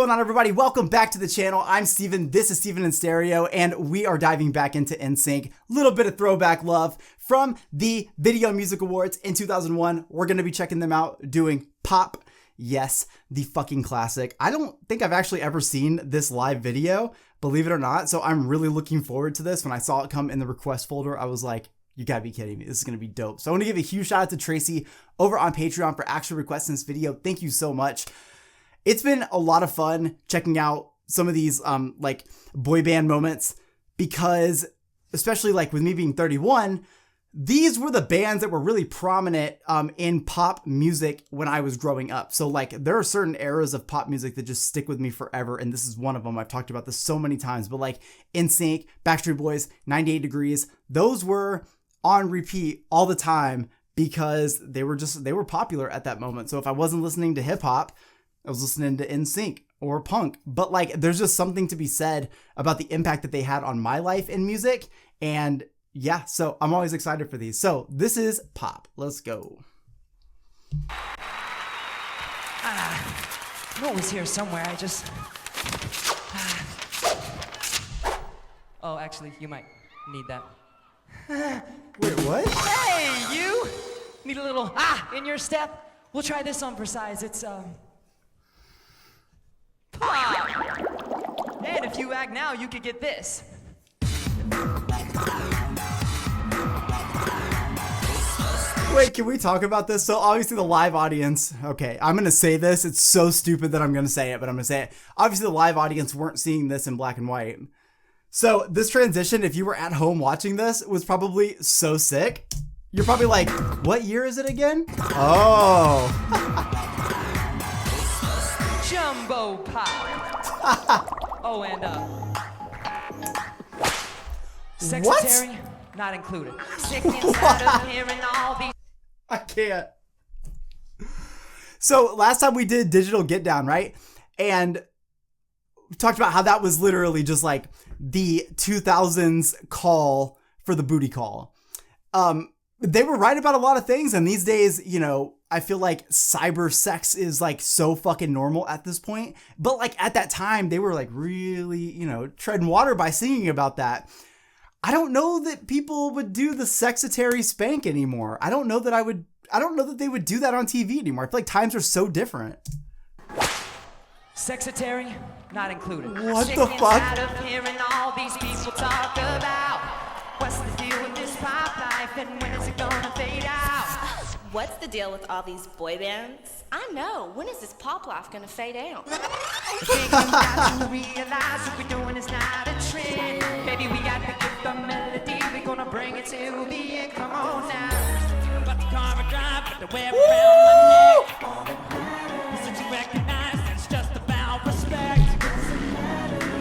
What's going on, everybody? Welcome back to the channel. I'm Steven. This is Steven in Stereo, and we are diving back into NSYNC. Little bit of throwback love from the Video Music Awards in 2001. We're going to be checking them out doing Pop. Yes, the fucking classic. I don't think I've actually ever seen this live video, believe it or not. So I'm really looking forward to this. When I saw it come in the request folder, I was like, you gotta be kidding me. This is gonna be dope. So I want to give a huge shout out to Tracy over on Patreon for actually requesting this video. Thank you so much. It's been a lot of fun checking out some of these like boy band moments, because especially like with me being 31, these were the bands that were really prominent in pop music when I was growing up. So like there are certain eras of pop music that just stick with me forever, and this is one of them. I've talked about this so many times, but like NSYNC, Backstreet Boys, 98 Degrees, those were on repeat all the time because they were popular at that moment. So if I wasn't listening to hip hop, I was listening to NSYNC or punk. But like there's just something to be said about the impact that they had on my life in music. And yeah, so I'm always excited for these. So this is Pop. Let's go. I know it was here somewhere. I just... Oh, actually, you might need that. Wait, what? Hey, you! Need a little in your step? We'll try this on for size. It's Pop! And if you act now, you could get this. Wait, can we talk about this? So obviously the live audience, okay, I'm going to say this. It's so stupid that I'm going to say it, but I'm going to say it. Obviously the live audience weren't seeing this in black and white. So this transition, if you were at home watching this, was probably so sick. You're probably like, what year is it again? Oh. Jumbo Pop. Oh, and Secretary, not included. Sick inside of hearing all these. I can't. So last time we did Digital Get Down, right? And we talked about how that was literally just like the 2000s call for the booty call. They were right about a lot of things. And these days, you know, I feel like cyber sex is like so fucking normal at this point. But like at that time, they were like really, you know, treading water by singing about that. I don't know that people would do the sexetary spank anymore. I don't know that they would do that on TV anymore. I feel like times are so different. Sexetary, not included. What the fuck? Of hearing all these people talk about what's the deal with this pop life and when is it gonna fade out? What's the deal with all these boy bands? I know. When is this pop life gonna fade out? I think you got to realize what we're doing is not a trend. Baby, we got to get the melody. We're gonna bring it to the end. Come on now. But the car I drive, but the wear around my neck. Since you recognize it's just about respect.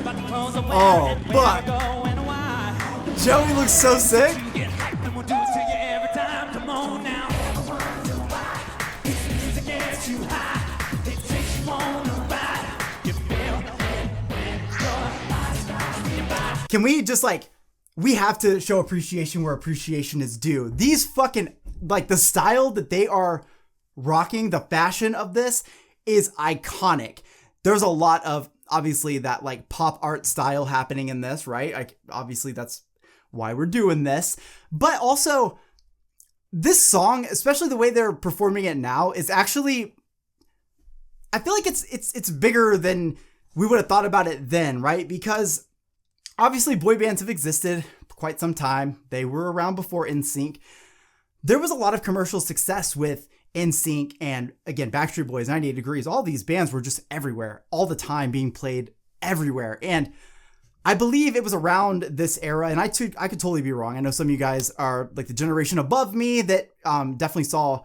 But the clothes I'm wearing, Oh, where I fuck. go and why. Joey looks so sick. You get hyped and we'll do it to you every time. Come on now. This music gets you high. It takes you on a ride. You feel it. Can we just like, we have to show appreciation where appreciation is due. These fucking, like the style that they are rocking, the fashion of this is iconic. There's a lot of, obviously, that like pop art style happening in this, right? Like, obviously that's why we're doing this. But also, this song, especially the way they're performing it now, is actually, I feel like it's bigger than we would have thought about it then, right? Because obviously boy bands have existed for quite some time. They were around before NSYNC. There was a lot of commercial success with NSYNC and, again, Backstreet Boys, 98 Degrees. All these bands were just everywhere, all the time, being played everywhere. And I believe it was around this era, and I could totally be wrong. I know some of you guys are like the generation above me that definitely saw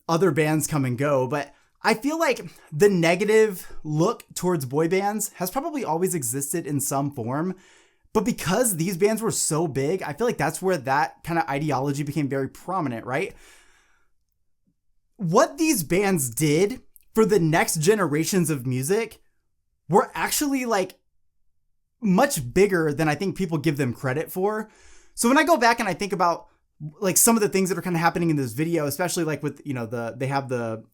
other bands come and go, but I feel like the negative look towards boy bands has probably always existed in some form. But because these bands were so big, I feel like that's where that kind of ideology became very prominent, right? What these bands did for the next generations of music were actually like much bigger than I think people give them credit for. So when I go back and I think about like some of the things that are kind of happening in this video, especially like with, you know, they have the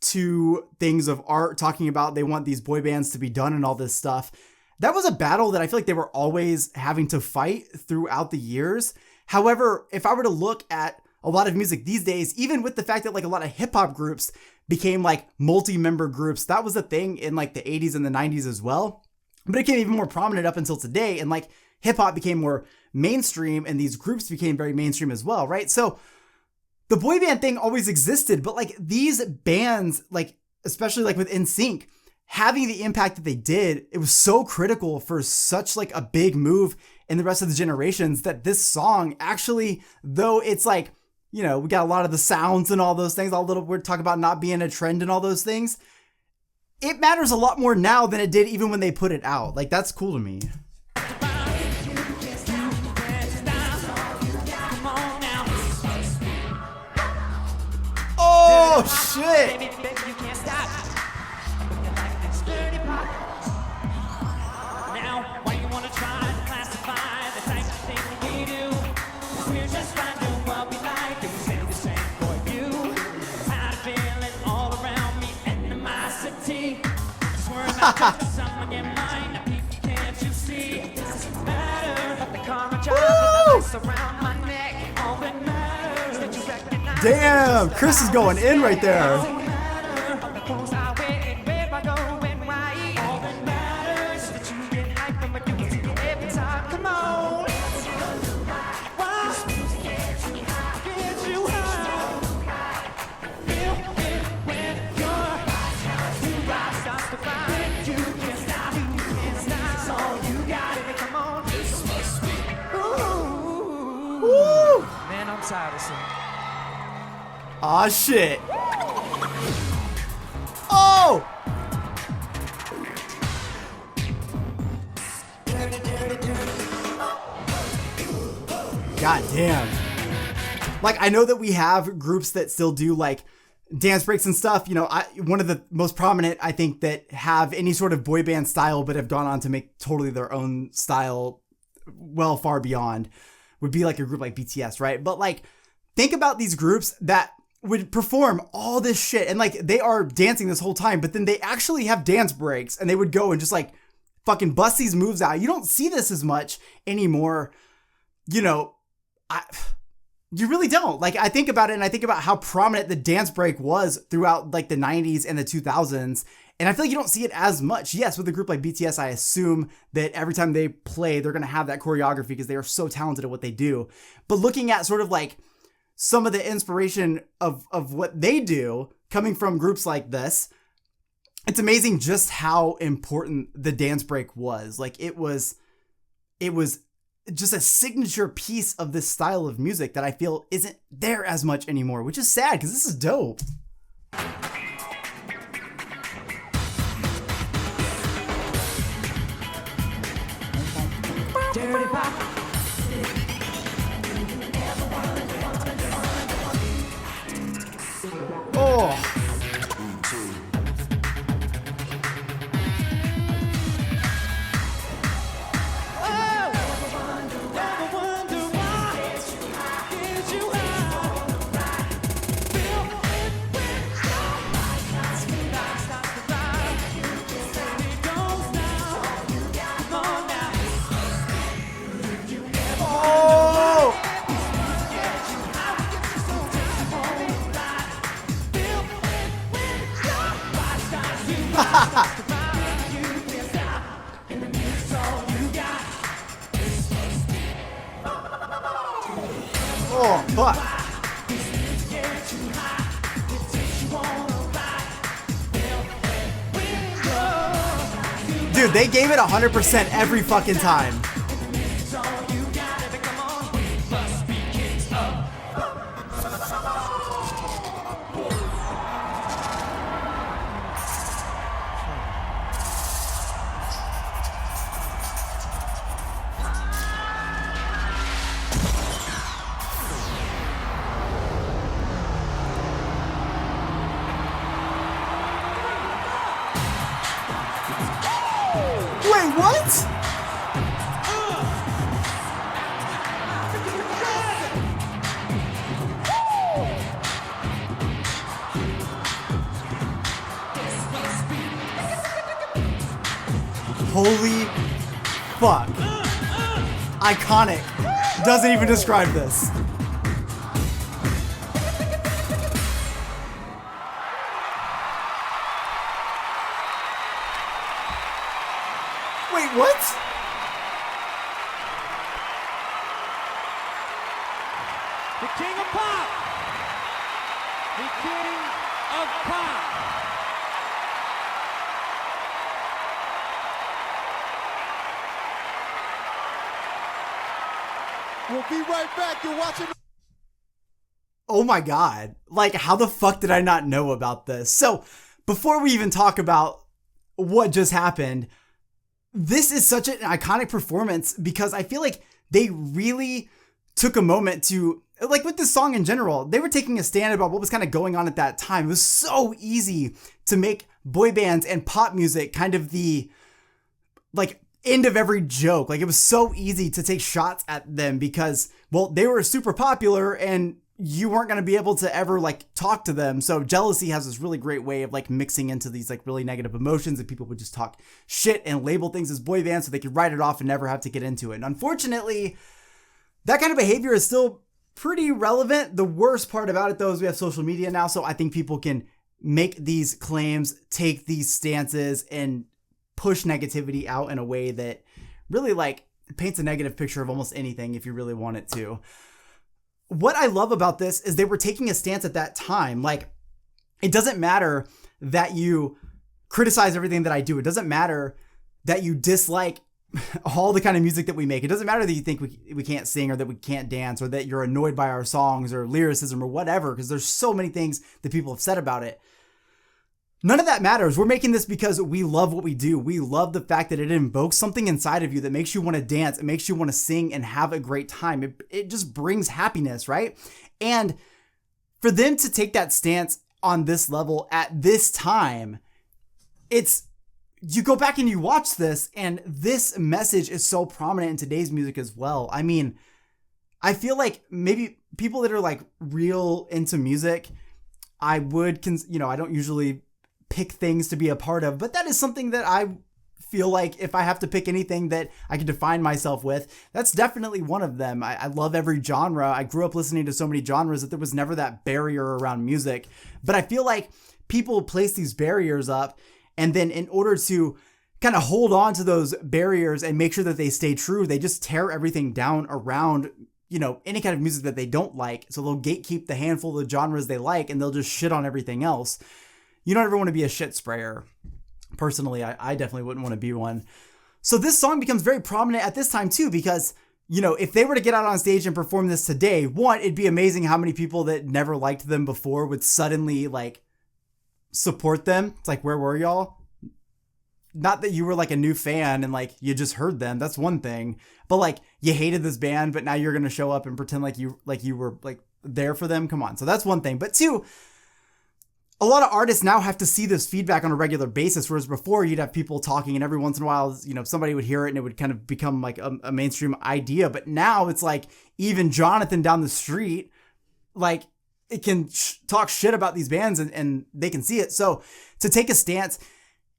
to things of art, talking about they want these boy bands to be done and all this stuff. That was a battle that I feel like they were always having to fight throughout the years. However, if I were to look at a lot of music these days, even with the fact that like a lot of hip hop groups became like multi-member groups, that was a thing in like the 80s and the 90s as well. But it became even more prominent up until today. And like hip hop became more mainstream and these groups became very mainstream as well, right? So the boy band thing always existed, but like these bands, like especially like with NSYNC, having the impact that they did, it was so critical for such like a big move in the rest of the generations that this song actually, though it's like, you know, we got a lot of the sounds and all those things, all little we're talking about not being a trend and all those things. It matters a lot more now than it did even when they put it out. Like that's cool to me. Oh shit! Now, why you wanna try to classify the type of thing we do? We're just finding what we like and we say the same for you. Tired of feeling all around me, animosity. Swear about touching someone in mine, now people can't you see? It doesn't matter about the karma job, the ice around my neck. All that matters that you recognize. Damn, Chris is going in right there. Man, I'm tired of singing. Aw, shit. Oh! God damn. Like, I know that we have groups that still do, like, dance breaks and stuff. You know, one of the most prominent, I think, that have any sort of boy band style but have gone on to make totally their own style well far beyond would be, like, a group like BTS, right? But, like, think about these groups that would perform all this shit and like they are dancing this whole time, but then they actually have dance breaks and they would go and just like fucking bust these moves out. You don't see this as much anymore. You know, you really don't. Like I think about it and I think about how prominent the dance break was throughout like the 90s and the 2000s. And I feel like you don't see it as much. Yes, with a group like BTS, I assume that every time they play, they're going to have that choreography because they are so talented at what they do. But looking at sort of like some of the inspiration of what they do coming from groups like this, it's amazing just how important the dance break was. Like it was just a signature piece of this style of music that I feel isn't there as much anymore, which is sad because this is dope. Dirty pop. Oh. Oh, fuck. Dude, they gave it 100% every fucking time. Wait, what? Holy fuck. Iconic. Doesn't even describe this. Wait, what? The king of pop. The king of pop. We'll be right back. You're watching. Oh my God. Like, how the fuck did I not know about this? So, before we even talk about what just happened, this is such an iconic performance because I feel like they really took a moment to, like with this song in general, they were taking a stand about what was kind of going on at that time. It was so easy to make boy bands and pop music kind of the, like, end of every joke. Like, it was so easy to take shots at them because, well, they were super popular and you weren't going to be able to ever like talk to them. So jealousy has this really great way of like mixing into these like really negative emotions, and people would just talk shit and label things as boy bands so they could write it off and never have to get into it. And unfortunately, that kind of behavior is still pretty relevant. The worst part about it though is we have social media now. So I think people can make these claims, take these stances, and push negativity out in a way that really like paints a negative picture of almost anything if you really want it to. What I love about this is they were taking a stance at that time. Like, it doesn't matter that you criticize everything that I do. It doesn't matter that you dislike all the kind of music that we make. It doesn't matter that you think we can't sing or that we can't dance or that you're annoyed by our songs or lyricism or whatever, because there's so many things that people have said about it. None of that matters. We're making this because we love what we do. We love the fact that it invokes something inside of you that makes you want to dance. It makes you want to sing and have a great time. It just brings happiness, right? And for them to take that stance on this level at this time, you go back and you watch this, and this message is so prominent in today's music as well. I mean, I feel like maybe people that are like real into music, I don't usually pick things to be a part of, but that is something that I feel like if I have to pick anything that I can define myself with, that's definitely one of them. I love every genre. I grew up listening to so many genres that there was never that barrier around music, but I feel like people place these barriers up, and then in order to kind of hold on to those barriers and make sure that they stay true, they just tear everything down around, any kind of music that they don't like. So they'll gatekeep the handful of genres they like, and they'll just shit on everything else. You don't ever want to be a shit sprayer. Personally, I definitely wouldn't want to be one. So this song becomes very prominent at this time too, because, if they were to get out on stage and perform this today, one, it'd be amazing how many people that never liked them before would suddenly like support them. It's like, where were y'all? Not that you were like a new fan and like you just heard them. That's one thing. But like you hated this band, but now you're going to show up and pretend like you were like there for them. Come on. So that's one thing. But two, a lot of artists now have to see this feedback on a regular basis, whereas before you'd have people talking and every once in a while, somebody would hear it and it would kind of become like a mainstream idea. But now it's like even Jonathan down the street, like it can talk shit about these bands and they can see it. So to take a stance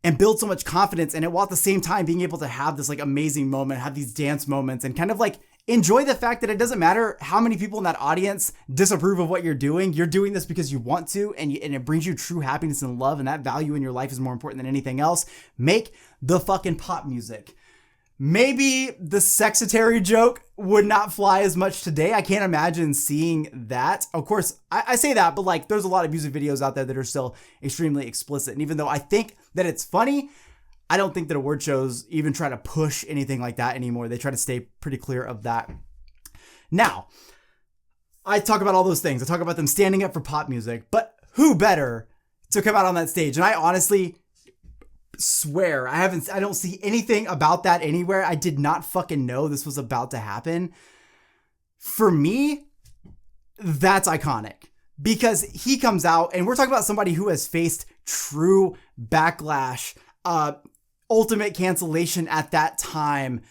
and build so much confidence in it, while at the same time being able to have this like amazing moment, have these dance moments, and kind of like enjoy the fact that it doesn't matter how many people in that audience disapprove of what you're doing. You're doing this because you want to, and it brings you true happiness and love, and that value in your life is more important than anything else. Make the fucking pop music. Maybe the sexetary joke would not fly as much today. I can't imagine seeing that. Of course, I say that, but like there's a lot of music videos out there that are still extremely explicit. And even though I think that it's funny, I don't think that award shows even try to push anything like that anymore. They try to stay pretty clear of that. Now, I talk about all those things. I talk about them standing up for pop music, but who better to come out on that stage? And I honestly swear I don't see anything about that anywhere. I did not fucking know this was about to happen. For me, that's iconic because he comes out, and we're talking about somebody who has faced true backlash, ultimate cancellation at that time.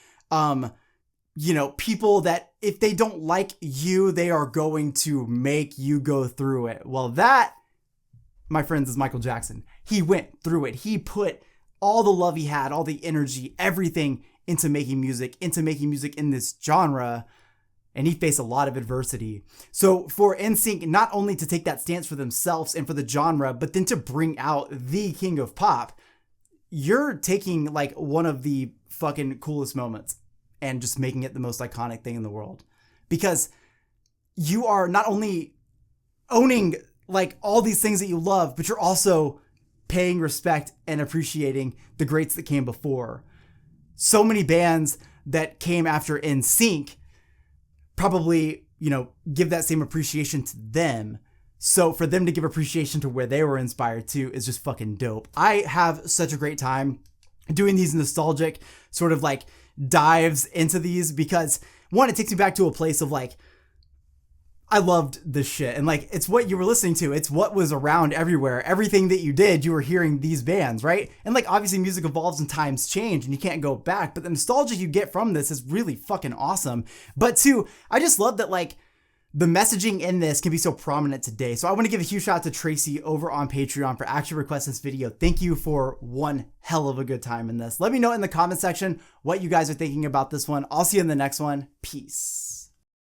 People that if they don't like you, they are going to make you go through it. Well, that, my friends, is Michael Jackson. He went through it. He put all the love he had, all the energy, everything into making music in this genre. And he faced a lot of adversity. So for NSYNC, not only to take that stance for themselves and for the genre, but then to bring out the king of pop, you're taking like one of the fucking coolest moments and just making it the most iconic thing in the world. Because you are not only owning like all these things that you love, but you're also paying respect and appreciating the greats that came before. So many bands that came after NSYNC probably, give that same appreciation to them. So for them to give appreciation to where they were inspired to is just fucking dope. I have such a great time doing these nostalgic sort of like dives into these because one, it takes me back to a place of like, I loved this shit. And like, it's what you were listening to. It's what was around everywhere. Everything that you did, you were hearing these bands, right? And like, obviously music evolves and times change and you can't go back, but the nostalgia you get from this is really fucking awesome. But two, I just love that like the messaging in this can be so prominent today. So I want to give a huge shout out to Tracy over on Patreon for actually requesting this video. Thank you for one hell of a good time in this. Let me know in the comment section what you guys are thinking about this one. I'll see you in the next one. Peace.